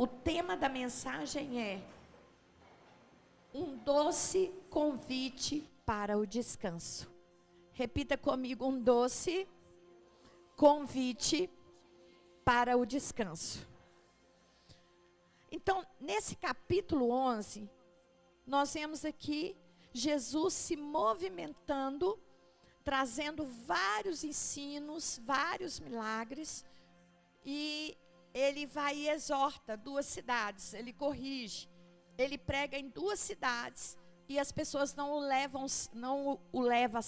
O tema da mensagem é um doce convite para o descanso. Repita comigo, um doce convite para o descanso. Então, nesse capítulo 11, nós vemos aqui Jesus se movimentando, trazendo vários ensinos, vários milagres, e ele vai e exorta duas cidades, ele corrige, ele prega em duas cidades, e as pessoas não o levam a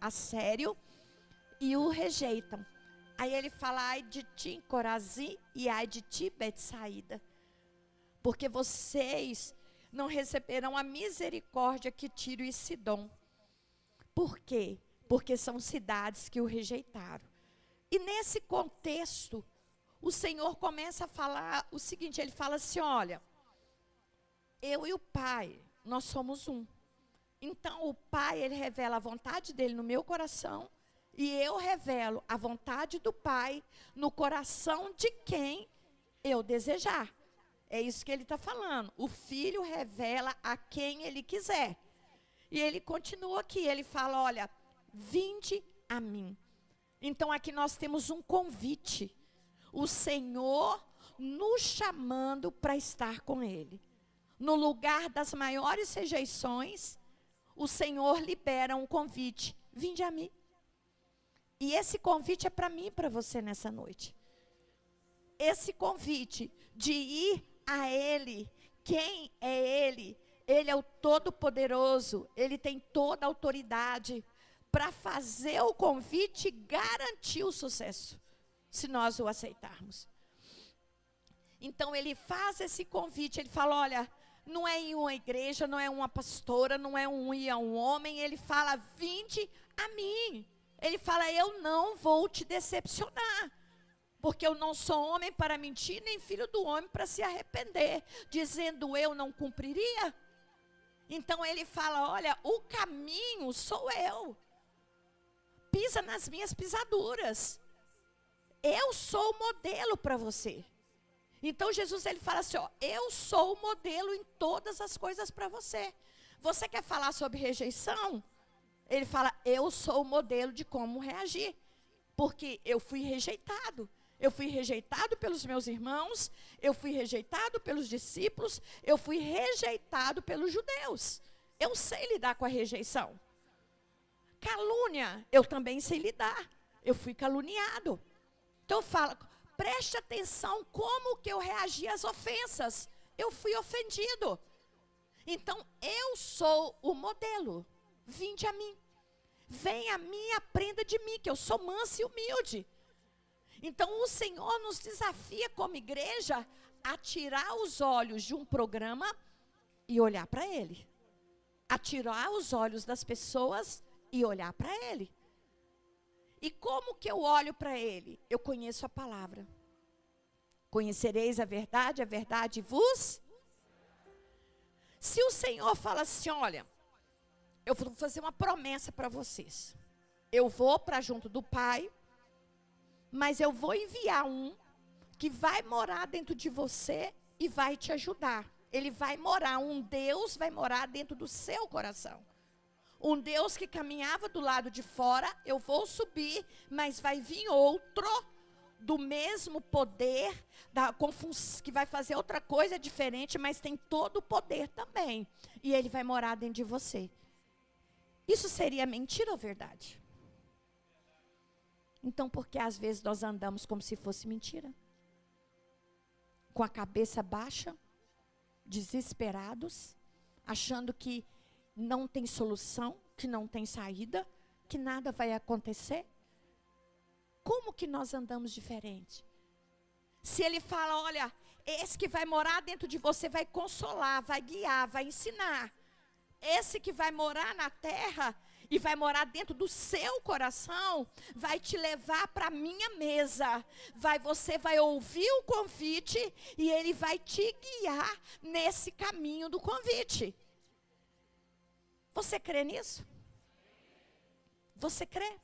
sério e o rejeitam. Aí ele fala, ai de ti, Corazim, e ai de ti, Betsaída, porque vocês não receberão a misericórdia que Tiro e Sidom. Por quê? Porque são cidades que o rejeitaram. E nesse contexto, o Senhor começa a falar o seguinte, ele fala assim, olha, eu e o Pai, nós somos um. Então o Pai, ele revela a vontade dele no meu coração, e eu revelo a vontade do Pai no coração de quem eu desejar. É isso que ele está falando. O Filho revela a quem ele quiser. E ele continua aqui, ele fala, olha, vinde a mim. Então aqui nós temos um convite. O Senhor nos chamando para estar com Ele. No lugar das maiores rejeições, o Senhor libera um convite. Vinde a mim. E esse convite é para mim e para você nessa noite. Esse convite de ir a Ele. Quem é Ele? Ele é o Todo-Poderoso. Ele tem toda a autoridade para fazer o convite e garantir o sucesso, se nós o aceitarmos. Então ele faz esse convite, ele fala, olha, não é em uma igreja, não é uma pastora, não é um ir a um homem, ele fala, vinde a mim. Ele fala, eu não vou te decepcionar, porque eu não sou homem para mentir, nem filho do homem para se arrepender, dizendo eu não cumpriria. Então ele fala, olha, o caminho sou eu, pisa nas minhas pisaduras, eu sou o modelo para você. Então Jesus, ele fala assim, ó, eu sou o modelo em todas as coisas para você. Você quer falar sobre rejeição? Ele fala, eu sou o modelo de como reagir, porque eu fui rejeitado. Eu fui rejeitado pelos meus irmãos, eu fui rejeitado pelos discípulos, eu fui rejeitado pelos judeus. Eu sei lidar com a rejeição. Calúnia, eu também sei lidar. Eu fui caluniado. Então fala, preste atenção como que eu reagi às ofensas. Eu fui ofendido. Então eu sou o modelo. Vinde a mim. Venha a mim e aprenda de mim, que eu sou manso e humilde. Então o Senhor nos desafia como igreja a tirar os olhos de um programa e olhar para Ele. A tirar os olhos das pessoas e olhar para Ele. E como que eu olho para Ele? Eu conheço a palavra. Conhecereis a verdade vos... Se o Senhor fala assim, olha, eu vou fazer uma promessa para vocês. Eu vou para junto do Pai, mas eu vou enviar um que vai morar dentro de você e vai te ajudar. Ele vai morar, um Deus vai morar dentro do seu coração. Um Deus que caminhava do lado de fora, eu vou subir, mas vai vir outro do mesmo poder, que vai fazer outra coisa diferente, mas tem todo o poder também. E ele vai morar dentro de você. Isso seria mentira ou verdade? Então, por que às vezes nós andamos como se fosse mentira? Com a cabeça baixa, desesperados, achando que não tem solução, que não tem saída, que nada vai acontecer? Como que nós andamos diferente? Se ele fala, olha, esse que vai morar dentro de você vai consolar, vai guiar, vai ensinar. Esse que vai morar na terra e vai morar dentro do seu coração, vai te levar para a minha mesa. Você vai ouvir o convite e ele vai te guiar nesse caminho do convite. Você crê nisso? Você crê?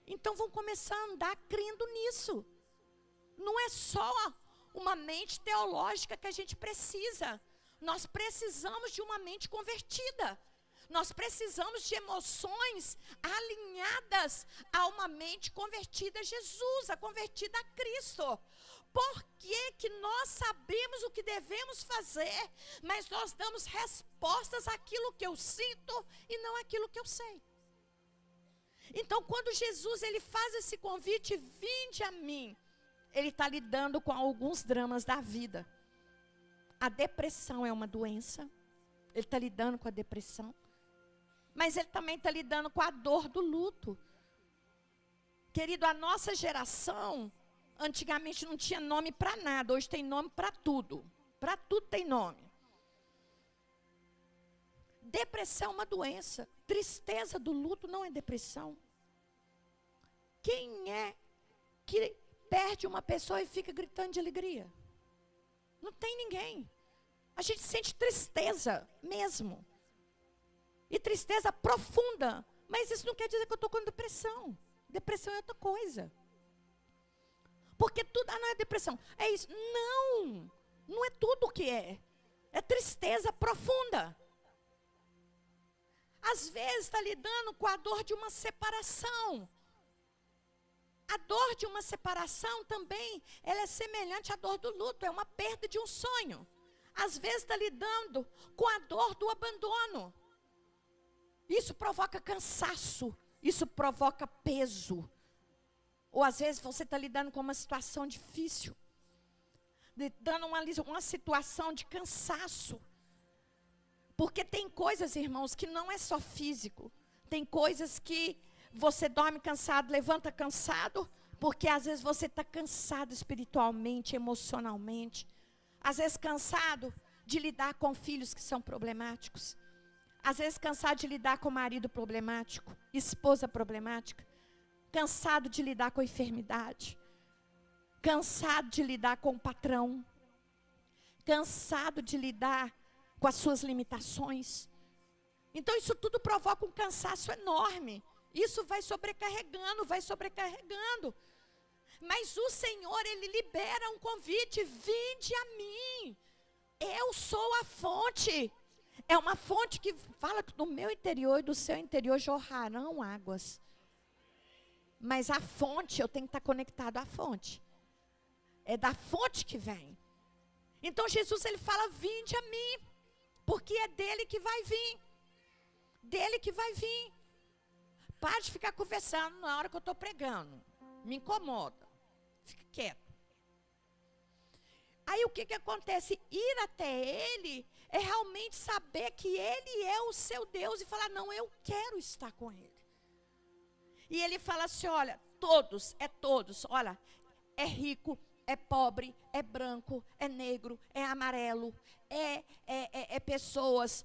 Então vamos começar a andar crendo nisso. Não é só uma mente teológica que a gente precisa. Nós precisamos de uma mente convertida. Nós precisamos de emoções alinhadas a uma mente convertida a Jesus, a convertida a Cristo. Por que nós sabemos o que devemos fazer, mas nós damos respostas àquilo que eu sinto e não àquilo que eu sei? Então, quando Jesus ele faz esse convite, vinde a mim, ele está lidando com alguns dramas da vida. A depressão é uma doença, ele está lidando com a depressão, mas ele também está lidando com a dor do luto. Querido, a nossa geração, antigamente não tinha nome para nada, hoje tem nome para tudo. Para tudo tem nome. Depressão é uma doença. Tristeza do luto não é depressão. Quem é que perde uma pessoa e fica gritando de alegria? Não tem ninguém. A gente sente tristeza mesmo. E tristeza profunda. Mas isso não quer dizer que eu estou com depressão. Depressão é outra coisa. Porque tudo, não é depressão. É isso. Não. Não é tudo o que é. É tristeza profunda. Às vezes está lidando com a dor de uma separação. A dor de uma separação também, ela é semelhante à dor do luto. É uma perda de um sonho. Às vezes está lidando com a dor do abandono. Isso provoca cansaço. Isso provoca peso. Ou às vezes você está lidando com uma situação difícil. Lidando uma situação de cansaço. Porque tem coisas, irmãos, que não é só físico. Tem coisas que você dorme cansado, levanta cansado. Porque às vezes você está cansado espiritualmente, emocionalmente. Às vezes cansado de lidar com filhos que são problemáticos. Às vezes cansado de lidar com marido problemático, esposa problemática. Cansado de lidar com a enfermidade. Cansado de lidar com o patrão. Cansado de lidar com as suas limitações. Então isso tudo provoca um cansaço enorme. Isso vai sobrecarregando, vai sobrecarregando. Mas o Senhor, Ele libera um convite, vinde a mim. Eu sou a fonte. É uma fonte que fala que do meu interior e do seu interior jorrarão águas. Mas a fonte, eu tenho que estar conectado à fonte. É da fonte que vem. Então Jesus, Ele fala, vinde a mim. Porque é dele que vai vir. Dele que vai vir. Para de ficar conversando na hora que eu estou pregando. Me incomoda. Fica quieto. Aí o que acontece? Ir até Ele é realmente saber que Ele é o seu Deus e falar, não, eu quero estar com Ele. E Ele fala assim, olha, todos, olha, é rico, é pobre, é branco, é negro, é amarelo, é pessoas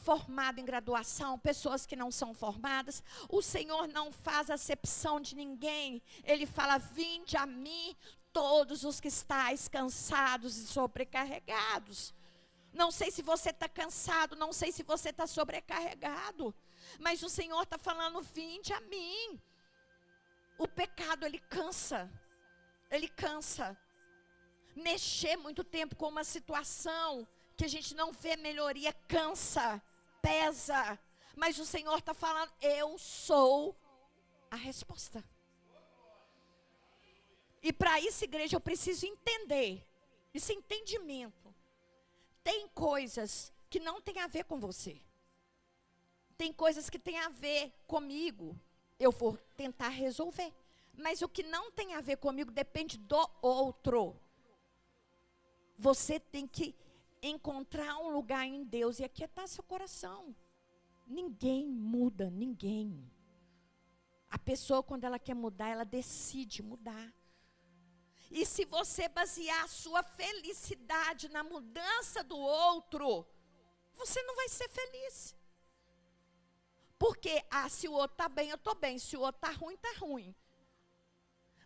formadas em graduação, pessoas que não são formadas. O Senhor não faz acepção de ninguém. Ele fala, vinde a mim, todos os que estáis cansados e sobrecarregados. Não sei se você está cansado, não sei se você está sobrecarregado, mas o Senhor está falando, vinde a mim. O pecado, ele cansa. Ele cansa. Mexer muito tempo com uma situação que a gente não vê melhoria, cansa, pesa. Mas o Senhor está falando, eu sou a resposta. E para isso, igreja, eu preciso entender. Esse entendimento. Tem coisas que não tem a ver com você. Tem coisas que tem a ver comigo. Eu vou tentar resolver. Mas o que não tem a ver comigo depende do outro. Você tem que encontrar um lugar em Deus e aquietar seu coração. Ninguém muda, ninguém. A pessoa, quando ela quer mudar, ela decide mudar. E se você basear a sua felicidade na mudança do outro, você não vai ser feliz. Porque, se o outro está bem, eu estou bem. Se o outro está ruim, está ruim.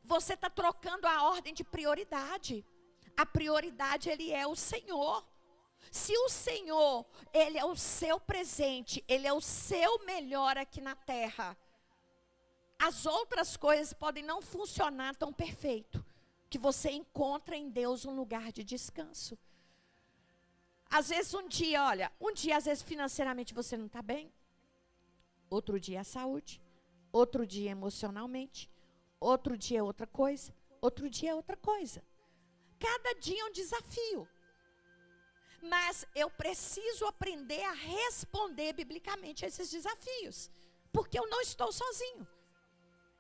Você está trocando a ordem de prioridade. A prioridade, Ele é o Senhor. Se o Senhor, Ele é o seu presente, Ele é o seu melhor aqui na terra, as outras coisas podem não funcionar tão perfeito, que você encontra em Deus um lugar de descanso. Às vezes um dia às vezes financeiramente você não está bem. Outro dia é a saúde. Outro dia emocionalmente. Outro dia é outra coisa. Outro dia é outra coisa. Cada dia é um desafio. Mas eu preciso aprender a responder biblicamente a esses desafios. Porque eu não estou sozinho.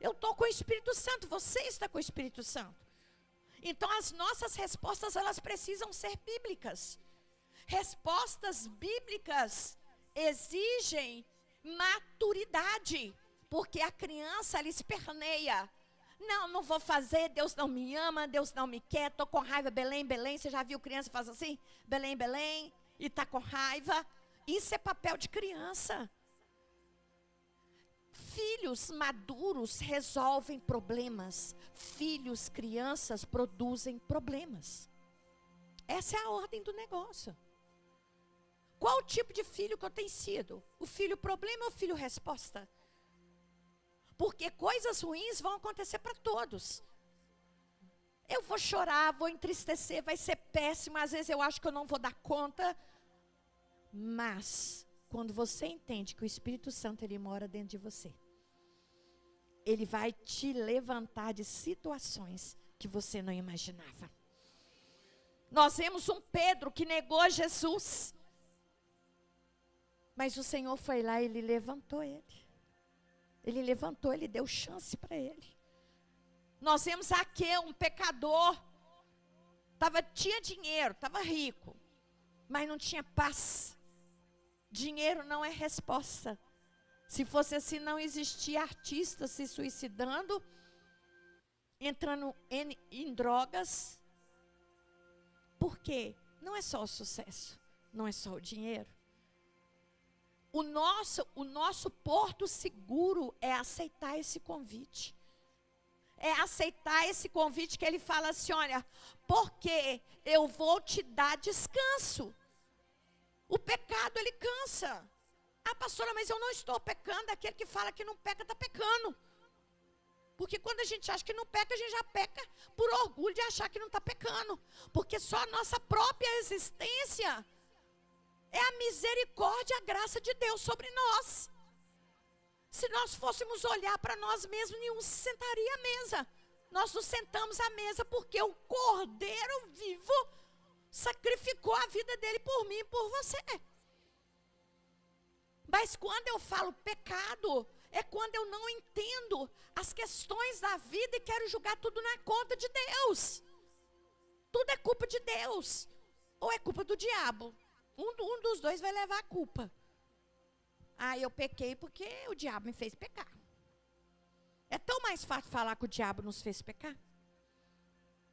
Eu estou com o Espírito Santo, você está com o Espírito Santo. Então as nossas respostas, elas precisam ser bíblicas. Respostas bíblicas exigem maturidade. Porque a criança, ela esperneia. Não vou fazer, Deus não me ama, Deus não me quer, estou com raiva, Belém, Belém. Você já viu criança faz assim? Belém, Belém, e está com raiva. Isso é papel de criança. Filhos maduros resolvem problemas. Filhos, crianças produzem problemas. Essa é a ordem do negócio. Qual o tipo de filho que eu tenho sido? O filho problema ou o filho resposta? Porque coisas ruins vão acontecer para todos. Eu vou chorar, vou entristecer, vai ser péssimo. Às vezes eu acho que eu não vou dar conta. Mas, quando você entende que o Espírito Santo, ele mora dentro de você, ele vai te levantar de situações que você não imaginava. Nós vemos um Pedro que negou Jesus. Mas o Senhor foi lá e ele levantou ele. Ele levantou, ele deu chance para ele. Nós vemos Zaqueu, um pecador. Tinha dinheiro, estava rico. Mas não tinha paz. Dinheiro não é resposta. Se fosse assim, não existia artistas se suicidando, entrando em drogas. Por quê? Não é só o sucesso, não é só o dinheiro. O nosso porto seguro é aceitar esse convite. É aceitar esse convite que ele fala assim, olha, porque eu vou te dar descanso. O pecado, ele cansa. Ah, pastora, mas eu não estou pecando. Aquele que fala que não peca, está pecando. Porque quando a gente acha que não peca, a gente já peca por orgulho de achar que não está pecando. Porque só a nossa própria existência é a misericórdia e a graça de Deus sobre nós. Se nós fôssemos olhar para nós mesmos, nenhum se sentaria à mesa. Nós nos sentamos à mesa porque o Cordeiro vivo sacrificou a vida dele por mim e por você. Mas quando eu falo pecado, é quando eu não entendo as questões da vida e quero jogar tudo na conta de Deus. Tudo é culpa de Deus. Ou é culpa do diabo. Um dos dois vai levar a culpa. Ah, eu pequei porque o diabo me fez pecar. É tão mais fácil falar que o diabo nos fez pecar.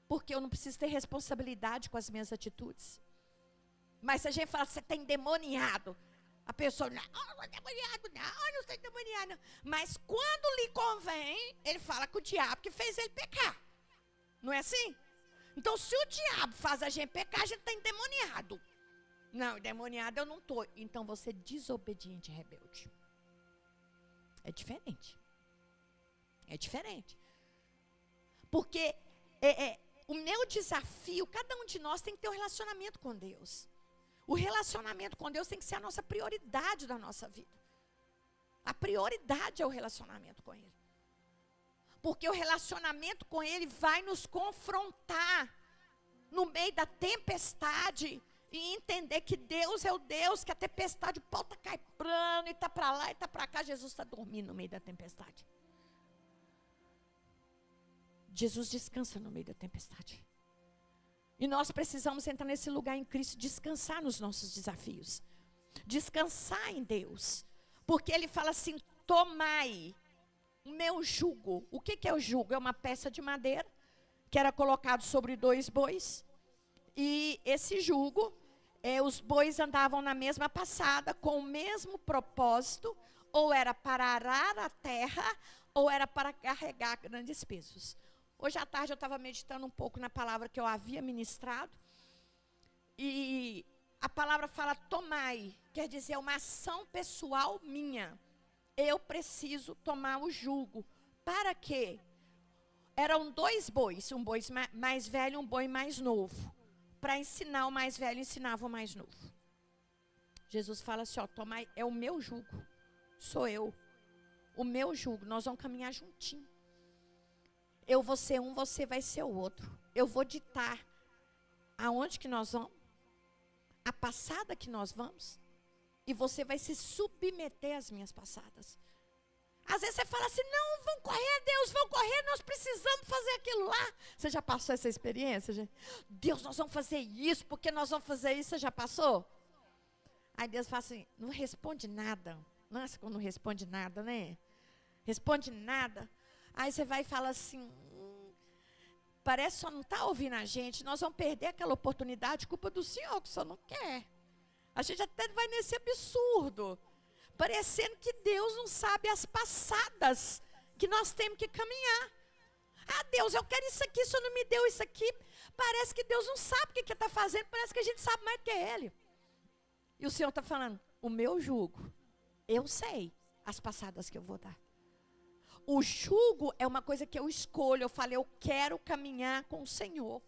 Porque eu não preciso ter responsabilidade com as minhas atitudes. Mas se a gente fala, você está endemoniado. A pessoa, não é endemoniado, não estou endemoniado. Não. Mas quando lhe convém, ele fala que o diabo que fez ele pecar. Não é assim? Então, se o diabo faz a gente pecar, a gente está endemoniado. Não, endemoniado eu não estou. Então, você é desobediente e rebelde. É diferente. É diferente. Porque o meu desafio, cada um de nós tem que ter um relacionamento com Deus. O relacionamento com Deus tem que ser a nossa prioridade da nossa vida. A prioridade é o relacionamento com Ele. Porque o relacionamento com Ele vai nos confrontar no meio da tempestade e entender que Deus é o Deus que a tempestade, o pau está caiprando e está para lá e está para cá. Jesus está dormindo no meio da tempestade. Jesus descansa no meio da tempestade. E nós precisamos entrar nesse lugar em Cristo, descansar nos nossos desafios. Descansar em Deus. Porque Ele fala assim, tomai o meu jugo. O que é o jugo? É uma peça de madeira que era colocado sobre 2 bois. E esse jugo, os bois andavam na mesma passada, com o mesmo propósito, ou era para arar a terra, ou era para carregar grandes pesos. Hoje à tarde eu estava meditando um pouco na palavra que eu havia ministrado. E a palavra fala tomai, quer dizer, é uma ação pessoal minha. Eu preciso tomar o jugo. Para quê? Eram 2 bois, um boi mais velho e um boi mais novo. Para ensinar o mais velho, ensinava o mais novo. Jesus fala assim, ó, toma, é o meu jugo, sou eu. O meu jugo, nós vamos caminhar juntinho. Eu vou ser um, você vai ser o outro. Eu vou ditar aonde que nós vamos, a passada que nós vamos, e você vai se submeter às minhas passadas. Às vezes você fala assim, não, vão correr, Deus, vão correr, nós precisamos fazer aquilo lá. Você já passou essa experiência, gente? Deus, nós vamos fazer isso, porque nós vamos fazer isso, você já passou? Aí Deus fala assim, não responde nada. Nossa, quando não responde nada, né? Responde nada. Aí você vai e fala assim, parece que só não está ouvindo a gente, nós vamos perder aquela oportunidade, culpa do Senhor, que o Senhor não quer. A gente até vai nesse absurdo, parecendo que Deus não sabe as passadas que nós temos que caminhar. Ah, Deus, eu quero isso aqui, o Senhor não me deu isso aqui. Parece que Deus não sabe o que está fazendo, parece que a gente sabe mais do que Ele. E o Senhor está falando, o meu jugo, eu sei as passadas que eu vou dar. O jugo é uma coisa que eu escolho. Eu falo, eu quero caminhar com o Senhor.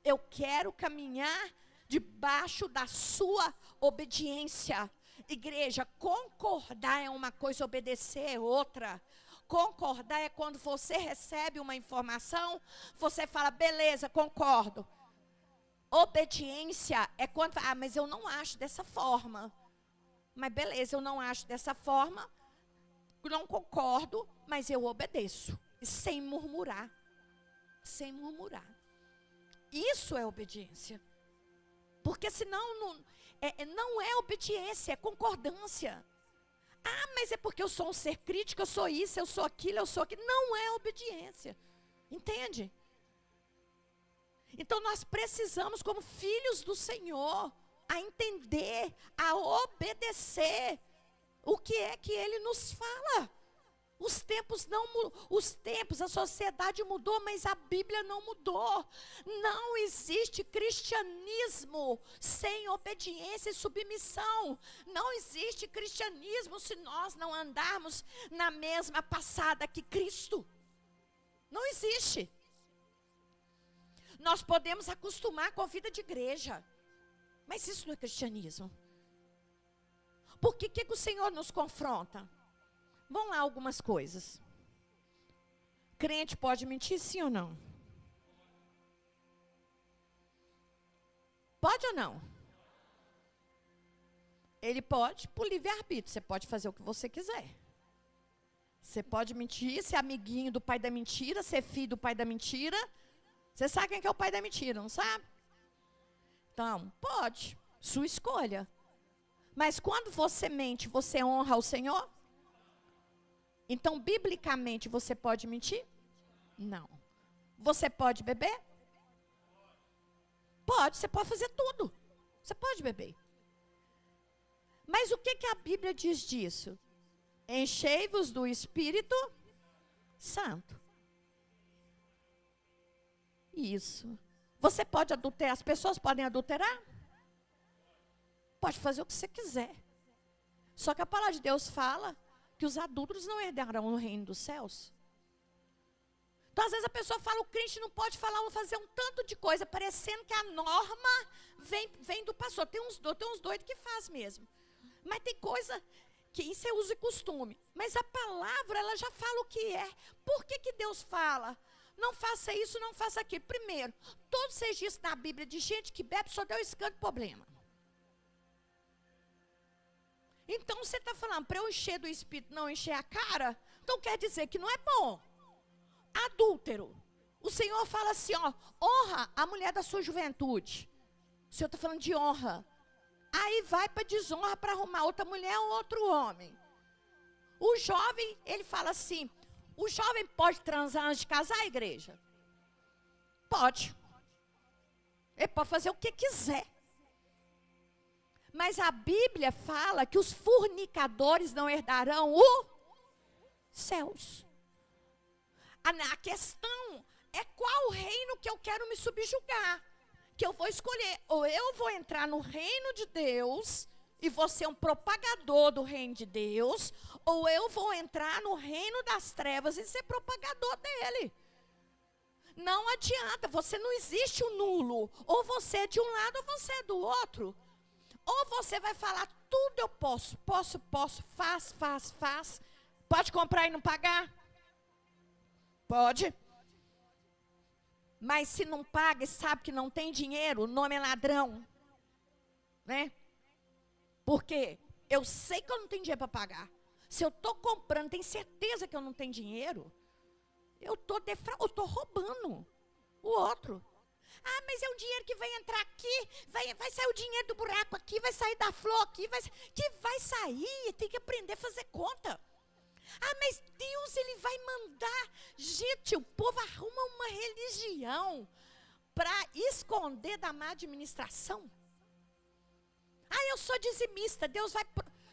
Eu quero caminhar debaixo da sua obediência. Igreja, concordar é uma coisa, obedecer é outra. Concordar é quando você recebe uma informação, você fala, beleza, concordo. Obediência é quando, mas eu não acho dessa forma. Mas beleza, eu não acho dessa forma, não concordo, mas eu obedeço. Sem murmurar. Sem murmurar. Isso é obediência. Porque senão não é obediência, é concordância. Ah, mas é porque eu sou um ser crítico, eu sou isso, eu sou aquilo, eu sou aquilo. Não é obediência. Entende? Então nós precisamos, como filhos do Senhor, a entender, a obedecer o que é que Ele nos fala. Os tempos, a sociedade mudou, mas a Bíblia não mudou. Não existe cristianismo sem obediência e submissão. Não existe cristianismo se nós não andarmos na mesma passada que Cristo. Não existe. Nós podemos acostumar com a vida de igreja, mas isso não é cristianismo. Por que o Senhor nos confronta? Vamos lá algumas coisas. Crente pode mentir, sim ou não? Pode ou não? Ele pode, por livre-arbítrio, você pode fazer o que você quiser. Você pode mentir, ser amiguinho do pai da mentira, ser filho do pai da mentira. Você sabe quem que é o pai da mentira, não sabe? Então, pode, sua escolha. Mas quando você mente, você honra o Senhor? Então, biblicamente, você pode mentir? Não. Você pode beber? Pode, você pode fazer tudo. Você pode beber. Mas o que a Bíblia diz disso? Enchei-vos do Espírito Santo. Isso. Você pode adulterar, as pessoas podem adulterar? Pode fazer o que você quiser. Só que a palavra de Deus fala que os adúlteros não herdarão o reino dos céus. Então, às vezes a pessoa fala, o crente não pode falar ou fazer um tanto de coisa, parecendo que a norma vem do pastor. Tem uns doidos que faz mesmo. Mas tem coisa que isso é uso e costume. Mas a palavra, ela já fala o que é. Por que Deus fala? Não faça isso, não faça aquilo. Primeiro, todos os registros na Bíblia de gente que bebe só deu escândalo e problema. Então você está falando, para eu encher do Espírito, não encher a cara, então quer dizer que não é bom. Adúltero. O Senhor fala assim, ó, honra a mulher da sua juventude. O Senhor está falando de honra. Aí vai para desonra para arrumar outra mulher ou outro homem. O jovem, ele fala assim, o jovem pode transar antes de casar, igreja? Pode. Ele pode fazer o que quiser. Mas a Bíblia fala que os fornicadores não herdarão os céus. A questão é qual reino que eu quero me subjugar. Que eu vou escolher. Ou eu vou entrar no reino de Deus e vou ser um propagador do reino de Deus. Ou eu vou entrar no reino das trevas e ser propagador dele. Não adianta, você não existe o nulo. Ou você é de um lado ou você é do outro. Ou você vai falar, tudo eu posso, faz. Pode comprar e não pagar? Pode. Mas se não paga e sabe que não tem dinheiro, o nome é ladrão. Né? Por quê? Eu sei que eu não tenho dinheiro para pagar. Se eu estou comprando, tenho certeza que eu não tenho dinheiro. Eu estou roubando o outro. Ah, mas é um dinheiro que vai entrar aqui, vai sair o dinheiro do buraco aqui, vai sair da flor aqui, que vai sair, tem que aprender a fazer conta. Ah, mas Deus, Ele vai mandar. Gente, o povo arruma uma religião para esconder da má administração. Ah, eu sou dizimista, Deus vai...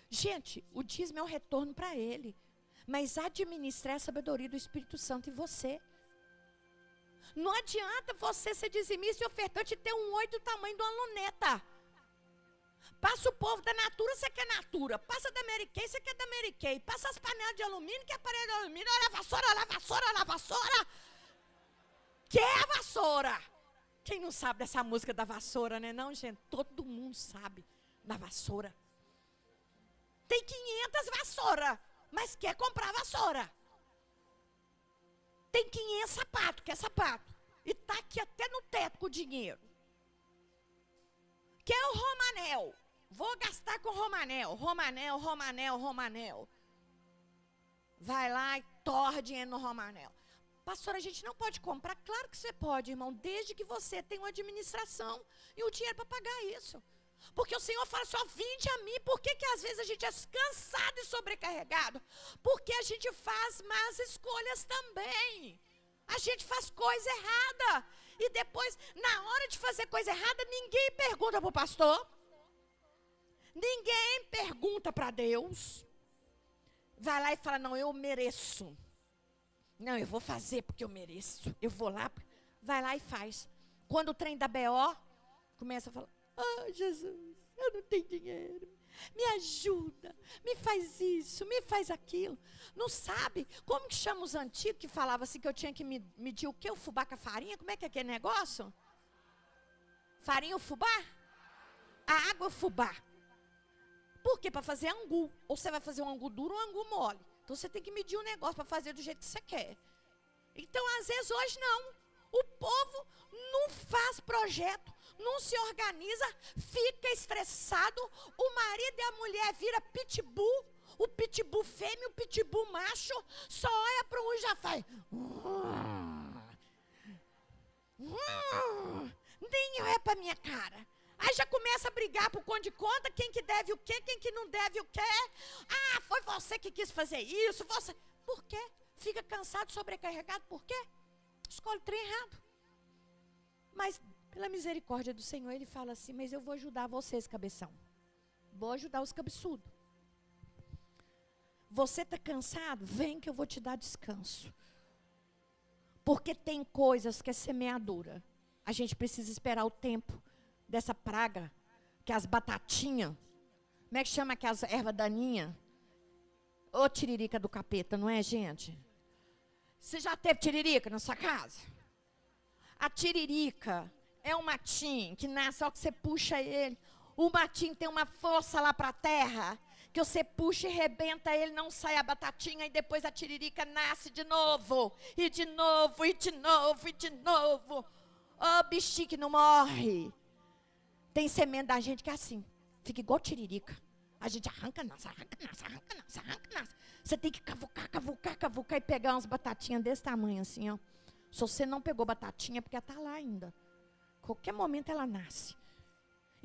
Gente, o dízimo é um retorno para Ele. Mas administrar a sabedoria do Espírito Santo em você. Não adianta você ser dizimista e ofertante e ter um oi do tamanho de uma luneta. Passa o povo da Natura, você quer Natura. Passa da Mary Kay, você quer da Mary Kay. Passa as panelas de alumínio, quer panela de alumínio. Olha a vassoura, olha a vassoura, olha a vassoura. Quer a vassoura. Quem não sabe dessa música da vassoura, né? Não, gente, todo mundo sabe da vassoura. Tem 500 vassouras, mas quer comprar vassoura. Tem 500 sapatos, quer sapato. E está aqui até no teto com o dinheiro. Quer o romanel. Vou gastar com romanel. Romanel. Vai lá e torra dinheiro no romanel. Pastor, a gente não pode comprar? Claro que você pode, irmão, desde que você tenha uma administração e o dinheiro para pagar isso. Porque o Senhor fala só, vinde a mim. Por que às vezes a gente é cansado e sobrecarregado? Porque a gente faz más escolhas também. A gente faz coisa errada. E depois, na hora de fazer coisa errada, ninguém pergunta para o pastor. Ninguém pergunta para Deus. Vai lá e fala, não, eu mereço. Não, eu vou fazer porque eu mereço. Eu vou lá, vai lá e faz. Quando o trem da BO, começa a falar, ah, Jesus, eu não tenho dinheiro. Me ajuda, me faz isso, me faz aquilo. Não sabe? Como que chama os antigos que falavam assim que eu tinha que medir o quê? O fubá com a farinha? Como é que é aquele negócio? Farinha ou fubá? A água ou fubá. Por quê? Para fazer angu. Ou você vai fazer um angu duro ou um angu mole. Então você tem que medir o negócio para fazer do jeito que você quer. Então, às vezes, hoje não. O povo não faz projeto, não se organiza, fica estressado. O marido e a mulher vira pitbull. O pitbull fêmea e o pitbull macho. Só olha para um e já faz. Nem olha para minha cara. Aí já começa a brigar por conta de conta, quem que deve o quê, quem que não deve o quê. Ah, foi você que quis fazer isso, você... Por quê? Fica cansado, sobrecarregado, por quê? Escolhe o trem errado. Mas, pela misericórdia do Senhor, Ele fala assim, mas eu vou ajudar vocês, cabeção. Vou ajudar os cabeçudos. Você está cansado? Vem que eu vou te dar descanso. Porque tem coisas que é semeadura. A gente precisa esperar o tempo dessa praga, que as batatinhas, como é que chama aquelas ervas daninhas? Ô tiririca do capeta, não é, gente? Você já teve tiririca na sua casa? A tiririca é um matinho que nasce, só que você puxa ele. O matinho tem uma força lá para a terra, que você puxa e rebenta ele, não sai a batatinha, e depois a tiririca nasce de novo, e de novo, e de novo, e de novo. Ô bichinho que não morre. Tem semente da gente que é assim, fica igual tiririca. A gente arranca, nasce. Você tem que cavucar e pegar umas batatinhas desse tamanho assim, ó. Se você não pegou batatinha, é porque ela está lá ainda. Qualquer momento ela nasce.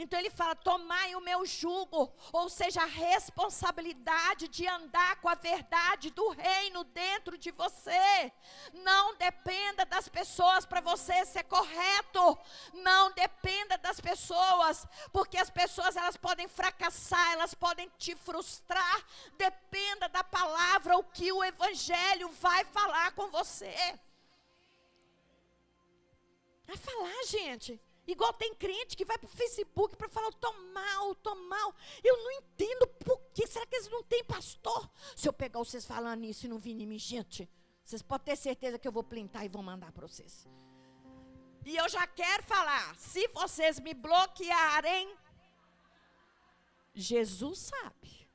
Então ele fala, tomai o meu jugo, ou seja, a responsabilidade de andar com a verdade do reino dentro de você. Não dependa das pessoas para você ser correto. Não dependa das pessoas, porque as pessoas elas podem fracassar, elas podem te frustrar. Dependa da palavra, o que o evangelho vai falar com você. Vai falar, gente. Igual tem crente que vai para o Facebook para falar, eu tô mal. Eu não entendo por quê. Será que eles não têm pastor? Se eu pegar vocês falando isso e não vir em mim, gente, vocês podem ter certeza que eu vou printar e vou mandar para vocês. E eu já quero falar, se vocês me bloquearem, Jesus sabe.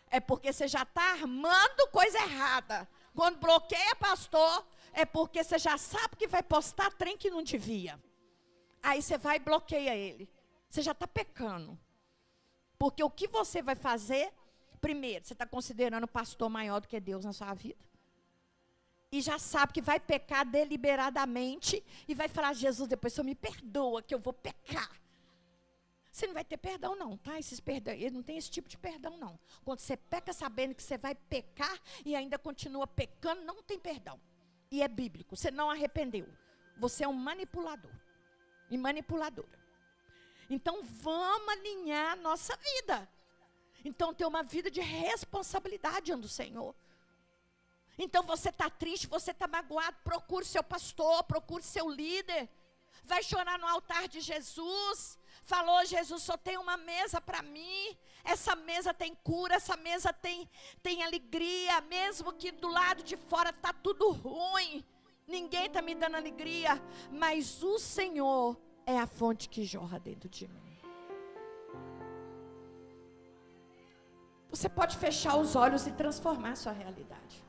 É porque você já está armando coisa errada. Quando bloqueia pastor, é porque você já sabe que vai postar trem que não devia. Aí você vai e bloqueia ele. Você já está pecando. Porque o que você vai fazer, primeiro, você está considerando o pastor maior do que Deus na sua vida. E já sabe que vai pecar deliberadamente. E vai falar, Jesus, depois o Senhor me perdoa que eu vou pecar. Você não vai ter perdão não, tá? Esses perdão, ele não tem esse tipo de perdão não. Quando você peca sabendo que você vai pecar e ainda continua pecando, não tem perdão. E é bíblico, você não arrependeu. Você é um manipulador e manipuladora. Então vamos alinhar a nossa vida. Então ter uma vida de responsabilidade diante do Senhor. Então você está triste, você está magoado, procure seu pastor, procure seu líder. Vai chorar no altar de Jesus. Falou, Jesus, só tem uma mesa para mim. Essa mesa tem cura, essa mesa tem alegria. Mesmo que do lado de fora está tudo ruim. Ninguém está me dando alegria. Mas o Senhor é a fonte que jorra dentro de mim. Você pode fechar os olhos e transformar a sua realidade.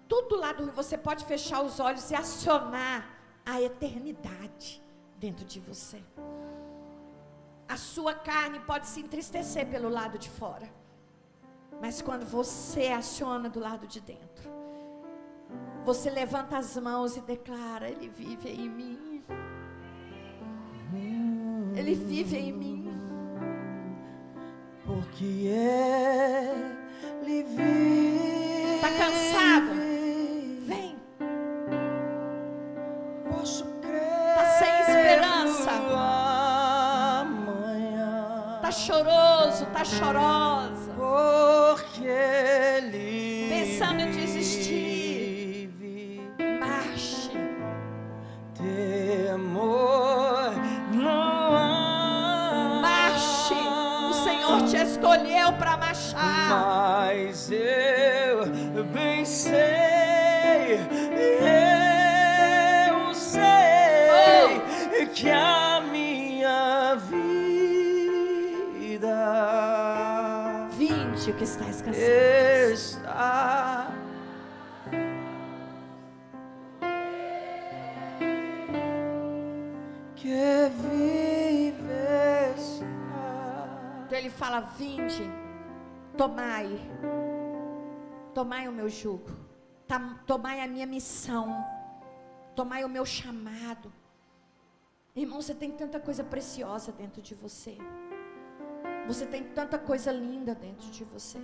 Tudo lá do você pode fechar os olhos e acionar a eternidade dentro de você. A sua carne pode se entristecer pelo lado de fora, mas quando você aciona do lado de dentro, você levanta as mãos e declara: Ele vive em mim. Ele vive em mim. Porque Ele vive. Está cansado? Vem. Posso crer. Está sem esperança? Amanhã. Está choroso, está chorosa? Porque Ele pensando em desistir? vive. Marche. Temor não há. Marche. O Senhor te escolheu para marchar. Mas eu bem sei, eu sei que a minha vida Vinde o que estás cansado. está que vives. Então ele fala: vinde, tomai o meu jugo, tomai a minha missão, tomai o meu chamado. Irmão, você tem tanta coisa preciosa dentro de você. Você tem tanta coisa linda dentro de você.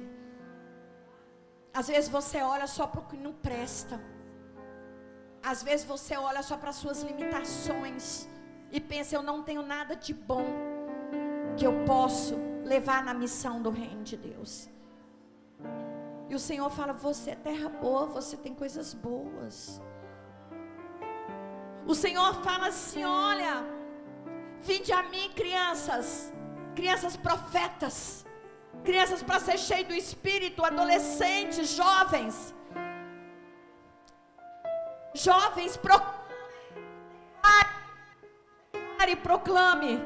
Às vezes você olha só para o que não presta. Às vezes você olha só para as suas limitações e pensa: eu não tenho nada de bom que eu posso levar na missão do reino de Deus. E o Senhor fala: você é terra boa, você tem coisas boas. O Senhor fala assim: olha, vinde a mim, crianças profetas, crianças para ser cheio do Espírito, adolescentes, jovens, proclame.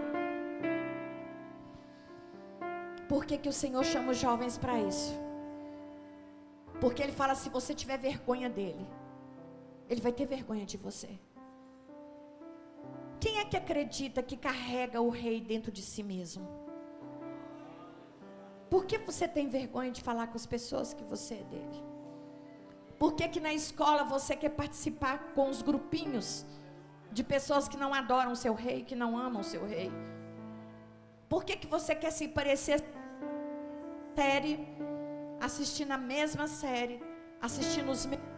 Por que o Senhor chama os jovens para isso? Porque Ele fala: se você tiver vergonha dEle, Ele vai ter vergonha de você. Quem é que acredita que carrega o rei dentro de si mesmo? Por que você tem vergonha de falar com as pessoas que você é dele? Por que na escola você quer participar com os grupinhos de pessoas que não adoram o seu rei, que não amam o seu rei? Por que você quer se parecer série, assistindo a mesma série, assistindo os mesmos,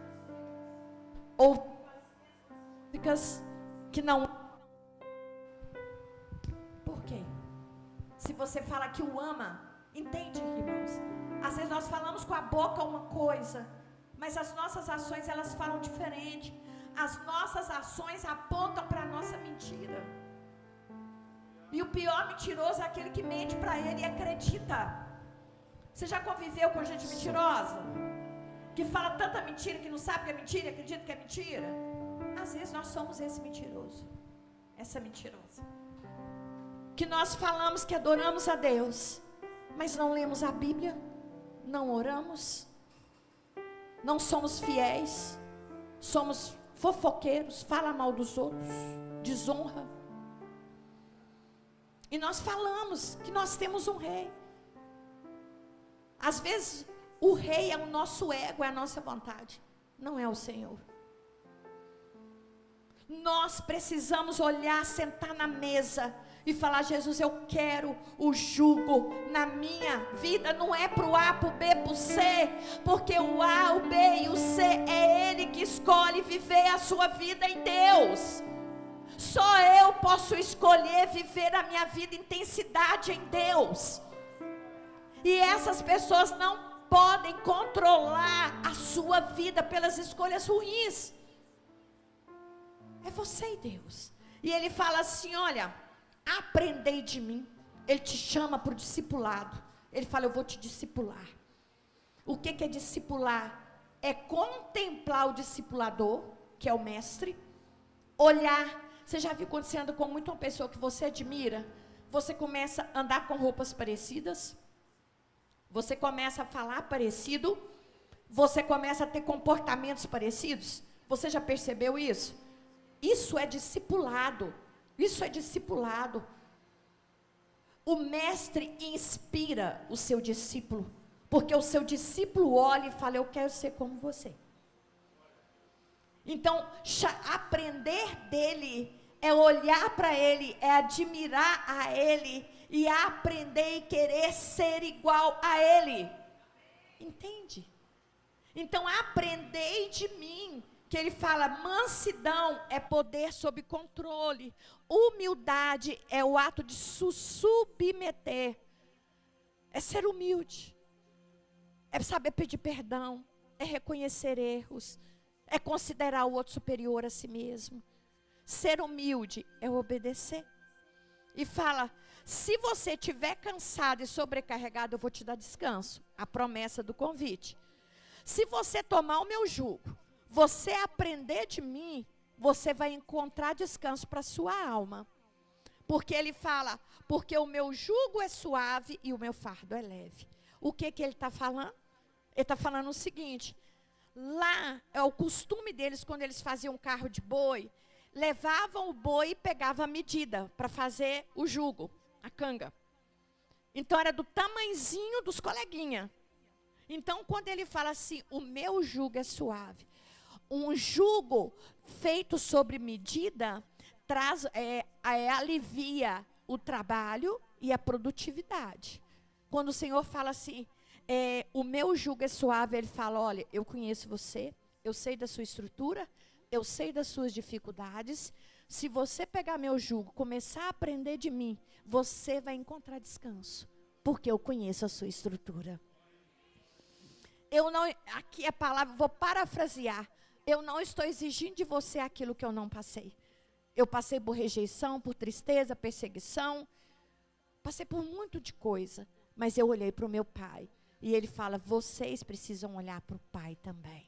ou músicas que não? Por quê? Se você fala que o ama, entende, irmãos? Às vezes nós falamos com a boca uma coisa, mas as nossas ações, elas falam diferente. As nossas ações apontam para a nossa mentira. E o pior mentiroso é aquele que mente para ele e acredita. Você já conviveu com gente mentirosa? Que fala tanta mentira que não sabe que é mentira e acredita que é mentira? Às vezes nós somos esse mentiroso, essa mentirosa, que nós falamos que adoramos a Deus, mas não lemos a Bíblia, não oramos, não somos fiéis, somos fofoqueiros, fala mal dos outros, desonra. E nós falamos que nós temos um rei. Às vezes o rei é o nosso ego, é a nossa vontade, não é o Senhor. Nós precisamos olhar, sentar na mesa e falar: Jesus, eu quero o jugo na minha vida. Não é para o A, para o B, para o C, porque o A, o B e o C é Ele que escolhe viver a sua vida em Deus. Só eu posso escolher viver a minha vida em intensidade em Deus. E essas pessoas não podem controlar a sua vida pelas escolhas ruins. É você e Deus. E Ele fala assim: olha, aprendei de mim. Ele te chama para o discipulado. Ele fala: eu vou te discipular. O que é discipular? É contemplar o discipulador, que é o mestre. Olhar. Você já viu quando você anda com muito uma pessoa que você admira? Você começa a andar com roupas parecidas. Você começa a falar parecido. Você começa a ter comportamentos parecidos. Você já percebeu isso? Isso é discipulado. Isso é discipulado. O mestre inspira o seu discípulo, porque o seu discípulo olha e fala: eu quero ser como você. Então, aprender dele é olhar para ele, é admirar a ele e aprender e querer ser igual a ele. Entende? Então, aprendei de mim. Que ele fala: mansidão é poder sob controle, humildade é o ato de submeter, é ser humilde, é saber pedir perdão, é reconhecer erros, é considerar o outro superior a si mesmo. Ser humilde é obedecer. E fala: se você estiver cansado e sobrecarregado, eu vou te dar descanso. A promessa do convite. Se você tomar o meu jugo, você aprender de mim, você vai encontrar descanso para a sua alma. Porque ele fala: porque o meu jugo é suave e o meu fardo é leve. O que ele está falando? Ele está falando o seguinte: lá é o costume deles, quando eles faziam um carro de boi, levavam o boi e pegavam a medida para fazer o jugo, a canga. Então era do tamanzinho dos coleguinha. Então quando ele fala assim: o meu jugo é suave, um jugo feito sobre medida alivia o trabalho e a produtividade. Quando o Senhor fala assim: o meu jugo é suave, Ele fala: olha, eu conheço você, eu sei da sua estrutura, eu sei das suas dificuldades. Se você pegar meu jugo, começar a aprender de mim, você vai encontrar descanso, porque eu conheço a sua estrutura. Aqui a palavra, vou parafrasear: eu não estou exigindo de você aquilo que eu não passei. Eu passei por rejeição, por tristeza, perseguição. Passei por muito de coisa. Mas eu olhei para o meu pai. E ele fala: vocês precisam olhar para o pai também.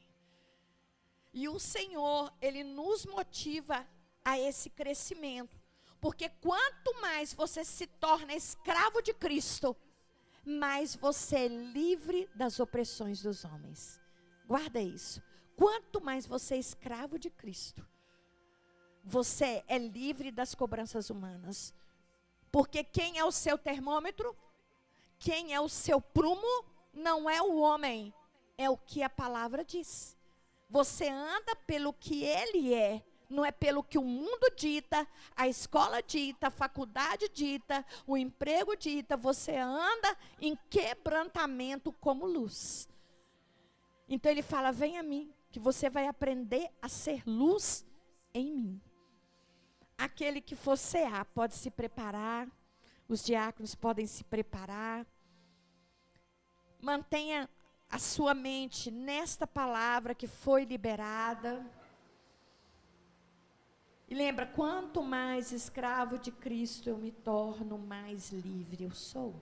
E o Senhor, Ele nos motiva a esse crescimento. Porque quanto mais você se torna escravo de Cristo, mais você é livre das opressões dos homens. Guarda isso. Quanto mais você é escravo de Cristo, você é livre das cobranças humanas. Porque quem é o seu termômetro? Quem é o seu prumo? Não é o homem, é o que a palavra diz. Você anda pelo que ele é, não é pelo que o mundo dita, a escola dita, a faculdade dita, o emprego dita. Você anda em quebrantamento como luz. Então ele fala: vem a mim, que você vai aprender a ser luz em mim. Aquele que for CA pode se preparar, os diáconos podem se preparar. Mantenha a sua mente nesta palavra que foi liberada. E lembra: quanto mais escravo de Cristo eu me torno, mais livre eu sou.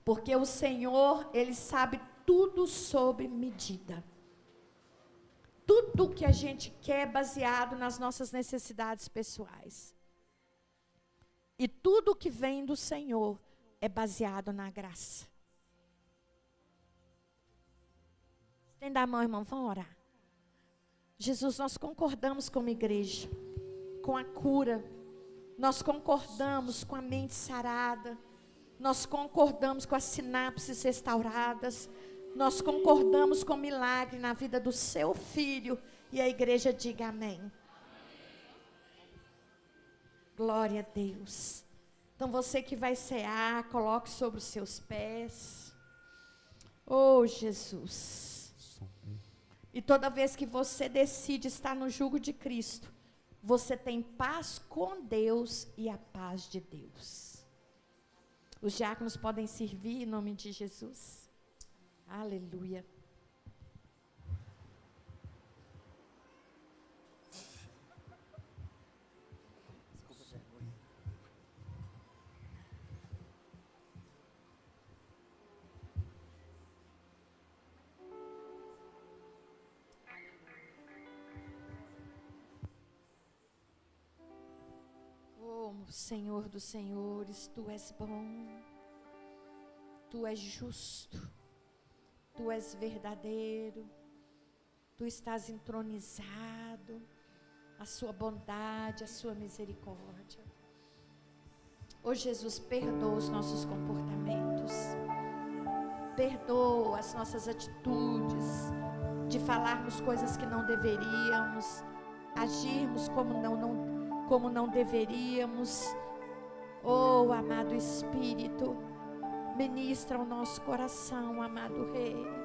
Porque o Senhor, Ele sabe tudo sobre medida. tudo que a gente quer é baseado nas nossas necessidades pessoais. E tudo que vem do Senhor é baseado na graça. Estenda a mão, irmão, vamos orar. Jesus, nós concordamos como igreja, com a cura. Nós concordamos com a mente sarada. Nós concordamos com as sinapses restauradas. Nós concordamos com o milagre na vida do seu filho. E a igreja diga amém. Glória a Deus. Então você que vai cear, coloque sobre os seus pés. Oh, Jesus. E toda vez que você decide estar no jugo de Cristo, você tem paz com Deus e a paz de Deus. Os diáconos podem servir em nome de Jesus. Aleluia. Senhor dos senhores, Tu és bom, Tu és justo, Tu és verdadeiro, Tu estás entronizado, a Sua bondade, a Sua misericórdia. Ó Jesus, perdoa os nossos comportamentos, perdoa as nossas atitudes, de falarmos coisas que não deveríamos, agirmos como não deveríamos. Oh, amado Espírito, ministra o nosso coração, amado Rei.